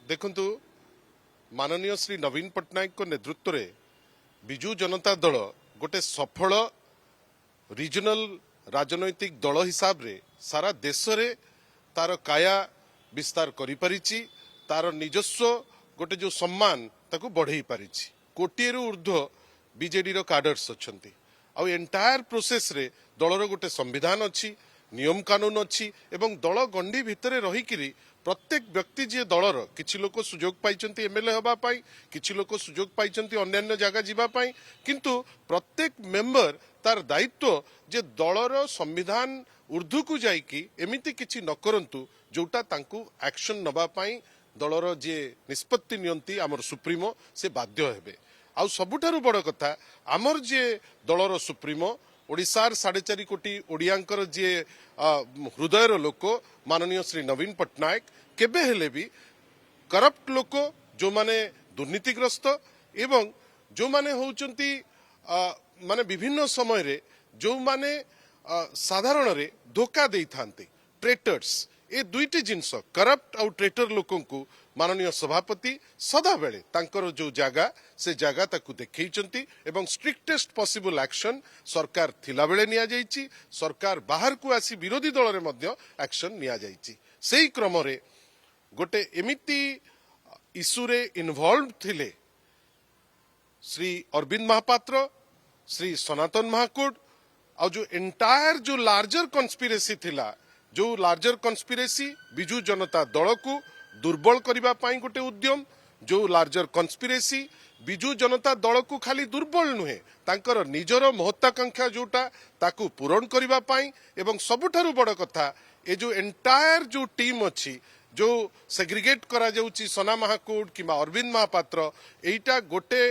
देखंतु माननीय श्री नवीन पट्टनायक नेतृत्व में विजु जनता दल गोटे सफल रिजनल राजनैतिक दल हिसाब रे सारा देश रे तार काया विस्तार करि परिछि तार निजस्व गोटे जो सम्मान ताकू बढ़ई परिछि कोटिए रु ऊर्ध्व बीजेडी रो काडर्स अछंती आ एंटायर प्रोसेस रे दलर गोटे संविधान अच्छी नियम कानून अच्छी एवं दल गंडी भितर रहीकि प्रत्येक व्यक्ति जी दलर किछि लोक सुजोग पाइचंती एमएलए हबा पाई किछि लोक सुजोग पाइचंती अन्यान्य जगह जीवा पाई किंतु प्रत्येक मेंबर तार दायित्व जे दलर संविधान ऊर्ध्व को जाइकी एमिति किछि न करंतु जोटा तांकू एक्शन नबा पाई दलर जे निष्पत्ति नियंती आमर सुप्रीमो से बाध्य हेबे आउ सबुठारु बड़ कथा आमर जे दलर सुप्रीमो ओडिशार 4.5 कोटी ओडियांकर जे हृदयर लोक माननीय श्री नवीन पट्टनायक केबे हेले भी करप्ट लोक जो माने दुर्नीतिग्रस्त एवं जो माने होउचंती माने विभिन्न समय रे जो माने साधारण रे धोखा देई थांते ट्रेटर्स ए दुईटी जिनस करप्ट आउ ट्रेटर लोकन को माननीय सभापति सदा बेले तांकर जो जगह से जगह ताकू देखैचंती एवं स्ट्रिक्टेस्ट पॉसिबल एक्शन सरकार थिला बेले निया जाईची सरकार बाहर को आसी विरोधी दल रे मध्य एक्शन निया जाईची सेही क्रम रे गोटे एमिति इशू रे इन्वॉल्व थिले श्री अरविंद महापात्र श्री सनातन महाकूट और जो एंटायर जो लार्जर कन्स्पिरेसी थिला जो लार्जर कन्स्पिरेसी बिजू जनता दल को दुर्बल करबा पाई गोटे उद्यम जो लार्जर कन्स्पिरेसी बिजू जनता दल को खाली दुर्बल नुहे तांकर निजर महत्वाकांक्षा जोटा ताकू पूरण करबा पाई एवं सबुठारु बड़ कथा ए जो एंटायर जो टीम अच्छी जो सेग्रीगेट करा जाउची सना महाकूट किंबा अरविंद महापात्र एटा गोटे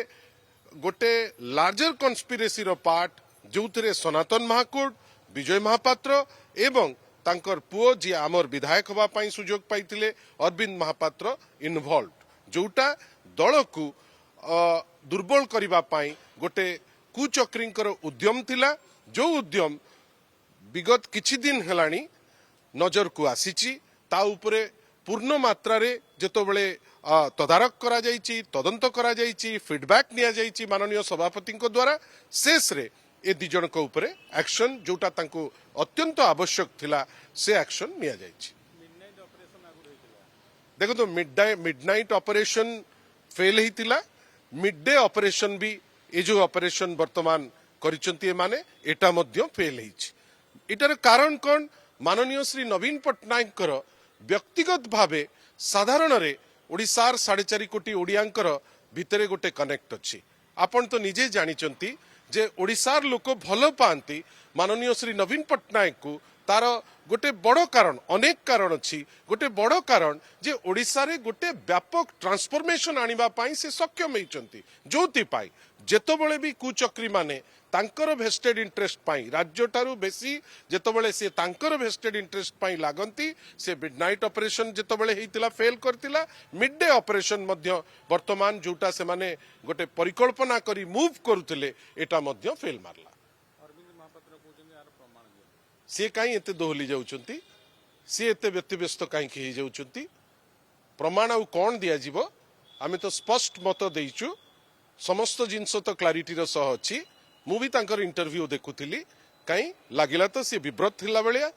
गोटे लार्जर कन्स्पिरेसी रो पार्ट जोथिरे सनातन महाकूट विजय महापात्र एवं तांकर पुओ जी आमर विधायक हवा पाई सुजोग पाइतिले अरविंद महापात्र इन्वॉल्व जोटा दल को दुर्बल करबा पाई गोटे कुचक्रींकर उद्यम थिला जो उद्यम विगत किछि दिन हेलानी नजर को आसीची ता उपरे पूर्ण मात्रा रे जेतोबेले तदारक करा जाईची तदंत करा जाईची फीडबैक निया जाईची माननीय सभापति द्वारा शेष रे ए दी जन को ऊपर एक्शन जोटा तांको अत्यंत आवश्यक थिला से एक्शन निया जायछि देखो तो मिडनाइट ऑपरेशन फेल हितिला मिड डे ऑपरेशन भी ए जो ऑपरेशन वर्तमान करिसंती माने एटा मध्य फेल हिछि एटार कारण कोन माननीय श्री नवीन पट्टनायक कर व्यक्तिगत भावे साधारण रे ओडिसार 4.5 कोटी ओडियांकर भितरे गोटे कनेक्ट अछि आपण तो निजे जानिचंती जे ओडिसार लोक भल पाती माननीय श्री नवीन पट्टनायक को तार गोटे बड़ कारण अनेक कारण अच्छी गोटे बड़ कारण जे ओडिसा रे गोटे व्यापक ट्रांसफॉर्मेशन आनिबा पाई से सक्षम होइचंती जोति पाई जेतबेले भी कुचक्री माने तांकर भेस्टेड इंटरेस्ट पाई राज्य टारू बेसी जेतबेले से तांकर भेस्टेड इंटरेस्ट पाई लागंती से मिडनाइट ऑपरेशन जेतबेले हेतिला फेल करतिला मिड डे ऑपरेशन मध्य वर्तमान जोटा से माने गोटे परिकल्पना करी मूव करूतिले एटा मध्य फेल मारला सी कहीं एते दोहली जाउचंती सी एते व्यक्तिव्यस्त कहीं हो जाउचंती प्रमाण आउ कौन दिया जीवो आमे तो स्पष्ट मत देइचु समस्त जिनस तो क्लारिटी रो सह अछि मु भी तांकर इंटरव्यू देखुथिली कहीं लागिला तो सी विब्रत थिला बेलिया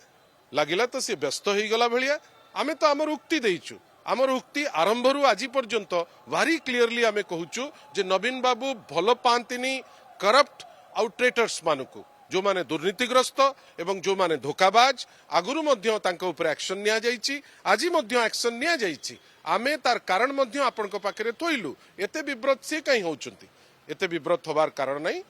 लागिला तो सी व्यस्त होई गला बेलिया आमे तो हमर उक्ति देइचु हमर उक्ति आरंभरू आज पर्यंत भारी क्लियरली आमे कहूचु जे नवीन बाबू भल पांतिनी करप्ट आउ ट्रेटर्स मानकू जो माने दुर्नीतिग्रस्त एवं जो माने धोखाबाज आगुरु मध्य तांको ऊपर एक्शन निया जाईची आजी मध्य एक्शन निया जाईची आमे तार कारण मध्य आपनको पाखरे थोइलु एते विब्रत से कहीं होउचंती एते विब्रत होबार कारण नहीं